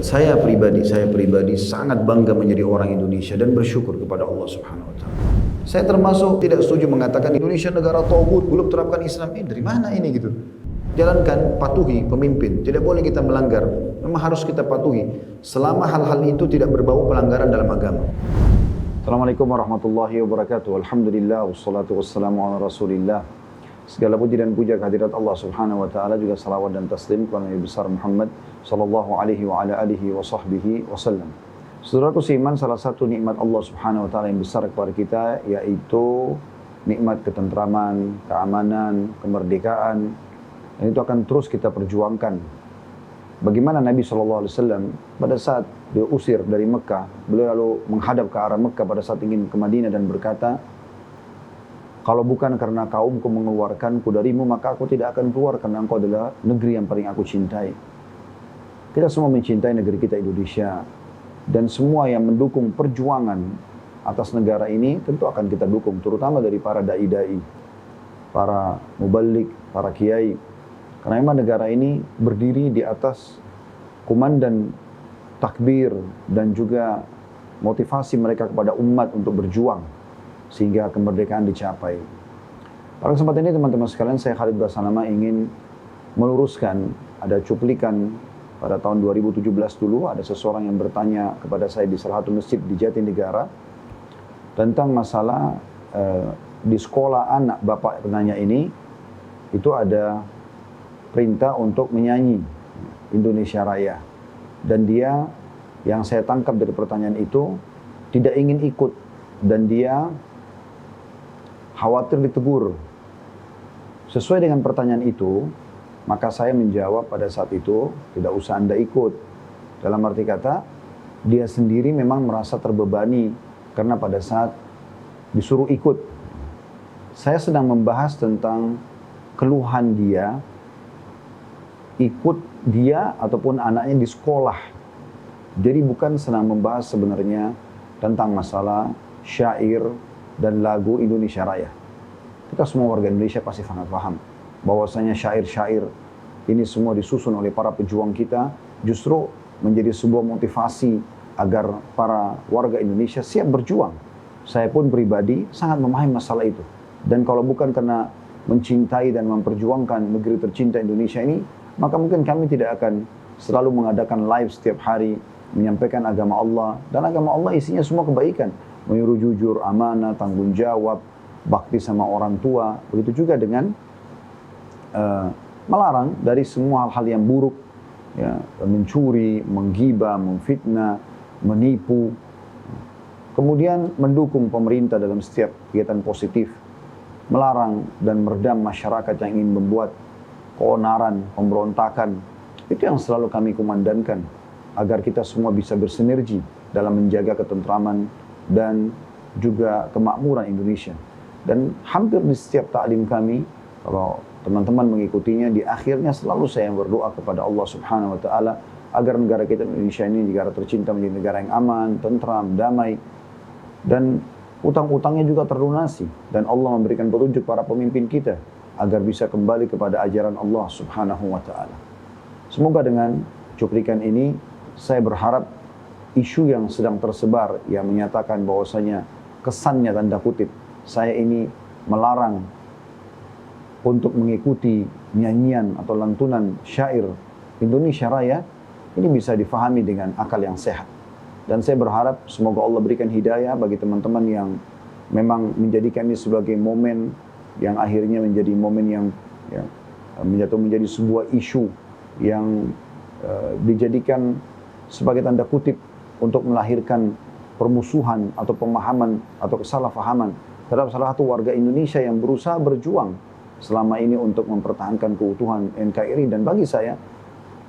Saya pribadi sangat bangga menjadi orang Indonesia dan bersyukur kepada Allah Subhanahu wa taala. Saya termasuk tidak setuju mengatakan Indonesia negara tauhid, belum terapkan Islam. Dari mana ini gitu? Jalankan, patuhi pemimpin. Tidak boleh kita melanggar. Memang harus kita patuhi selama hal-hal itu tidak berbau pelanggaran dalam agama. Assalamualaikum warahmatullahi wabarakatuh. Alhamdulillah wassalatu wassalamu ala Rasulillah. Segala puji dan puja kehadirat Allah Subhanahu wa taala, juga salawat dan taslim kepada Nabi besar Muhammad sallallahu alaihi wa ala alihi wa sahbihi wasallam. Saudaraku seiman, salah satu nikmat Allah Subhanahu wa taala yang besar kepada kita yaitu nikmat ketentraman, keamanan, kemerdekaan. Dan itu akan terus kita perjuangkan. Bagaimana Nabi SAW pada saat diusir dari Mekah, beliau lalu menghadap ke arah Mekah pada saat ingin ke Madinah dan berkata, kalau bukan karena kaumku mengeluarkanku darimu, maka aku tidak akan keluar, karena engkau adalah negeri yang paling aku cintai. Kita semua mencintai negeri kita Indonesia. Dan semua yang mendukung perjuangan atas negara ini tentu akan kita dukung, terutama dari para da'i-da'i, para mubalik, para kiai. Karena memang negara ini berdiri di atas kumandan takbir dan juga motivasi mereka kepada umat untuk berjuang sehingga kemerdekaan dicapai. Pada kesempatan ini teman-teman sekalian, saya Khalid Basanama ingin meluruskan, ada cuplikan pada tahun 2017 dulu, ada seseorang yang bertanya kepada saya di salah satu masjid di Jatinegara tentang masalah di sekolah anak bapak penanya ini, itu ada perintah untuk menyanyi Indonesia Raya. Dan dia, yang saya tangkap dari pertanyaan itu, tidak ingin ikut dan dia khawatir ditegur. Sesuai dengan pertanyaan itu, maka saya menjawab pada saat itu, tidak usah Anda ikut. Dalam arti kata, dia sendiri memang merasa terbebani karena pada saat disuruh ikut. Saya sedang membahas tentang keluhan dia, ikut dia ataupun anaknya di sekolah. Jadi bukan sedang membahas sebenarnya tentang masalah syair dan lagu Indonesia Raya. Kita semua warga Indonesia pasti sangat paham bahwasanya syair-syair ini semua disusun oleh para pejuang kita, justru menjadi sebuah motivasi agar para warga Indonesia siap berjuang. Saya pun pribadi sangat memahami masalah itu. Dan kalau bukan karena mencintai dan memperjuangkan negeri tercinta Indonesia ini, maka mungkin kami tidak akan selalu mengadakan live setiap hari, menyampaikan agama Allah. Dan agama Allah isinya semua kebaikan. Menyuruh jujur, amanah, tanggung jawab, bakti sama orang tua. Begitu juga dengan melarang dari semua hal-hal yang buruk, ya, mencuri, menggibah, memfitnah, menipu. Kemudian mendukung pemerintah dalam setiap kegiatan positif, melarang dan meredam masyarakat yang ingin membuat keonaran, pemberontakan. Itu yang selalu kami kumandangkan, agar kita semua bisa bersinergi dalam menjaga ketentraman dan juga kemakmuran Indonesia. Dan hampir di setiap taklim kami, kalau teman-teman mengikutinya, di akhirnya selalu saya berdoa kepada Allah Subhanahu wa taala agar negara kita Indonesia ini negara tercinta menjadi negara yang aman, tentram, damai, dan utang-utangnya juga terlunasi, dan Allah memberikan petunjuk para pemimpin kita agar bisa kembali kepada ajaran Allah Subhanahu wa taala. Semoga dengan cuplikan ini saya berharap isu yang sedang tersebar yang menyatakan bahwasanya kesannya tanda kutip saya ini melarang untuk mengikuti nyanyian atau lantunan syair Indonesia Raya, ini bisa difahami dengan akal yang sehat. Dan saya berharap semoga Allah berikan hidayah bagi teman-teman yang memang menjadikan ini sebagai momen yang akhirnya menjadi momen yang menjadi sebuah isu yang dijadikan sebagai tanda kutip untuk melahirkan permusuhan atau pemahaman atau kesalahpahaman terhadap salah satu warga Indonesia yang berusaha berjuang selama ini untuk mempertahankan keutuhan NKRI. Dan bagi saya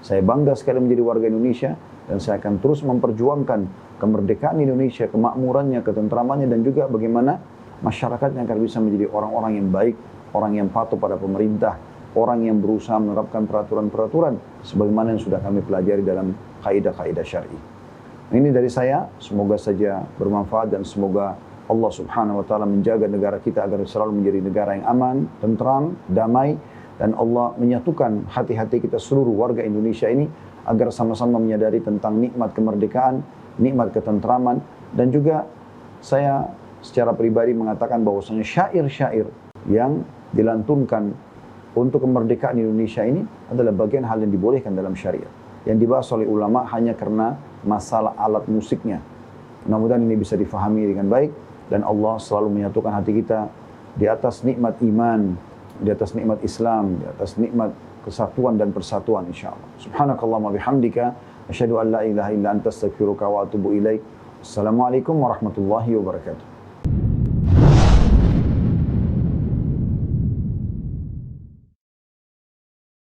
bangga sekali menjadi warga Indonesia, dan saya akan terus memperjuangkan kemerdekaan Indonesia, kemakmurannya, ketentramannya, dan juga bagaimana masyarakatnya agar bisa menjadi orang-orang yang baik, orang yang patuh pada pemerintah, orang yang berusaha menerapkan peraturan-peraturan sebagaimana yang sudah kami pelajari dalam kaidah-kaidah syar'i. Ini dari saya, semoga saja bermanfaat dan semoga Allah Subhanahu wa taala menjaga negara kita agar selalu menjadi negara yang aman, tentram, damai, dan Allah menyatukan hati-hati kita seluruh warga Indonesia ini agar sama-sama menyadari tentang nikmat kemerdekaan, nikmat ketentraman, dan juga saya secara pribadi mengatakan bahwasanya syair-syair yang dilantunkan untuk kemerdekaan Indonesia ini adalah bagian hal yang dibolehkan dalam syariat. Yang dibahas oleh ulama hanya karena masalah alat musiknya. Mudah-mudahan ini bisa difahami dengan baik dan Allah selalu menyatukan hati kita di atas nikmat iman, di atas nikmat Islam, di atas nikmat kesatuan dan persatuan insyaallah. Subhanakallahumma bihamdika asyhadu an la ilaha illa anta astaghfiruka wa atubu ilaik. Assalamualaikum warahmatullahi wabarakatuh.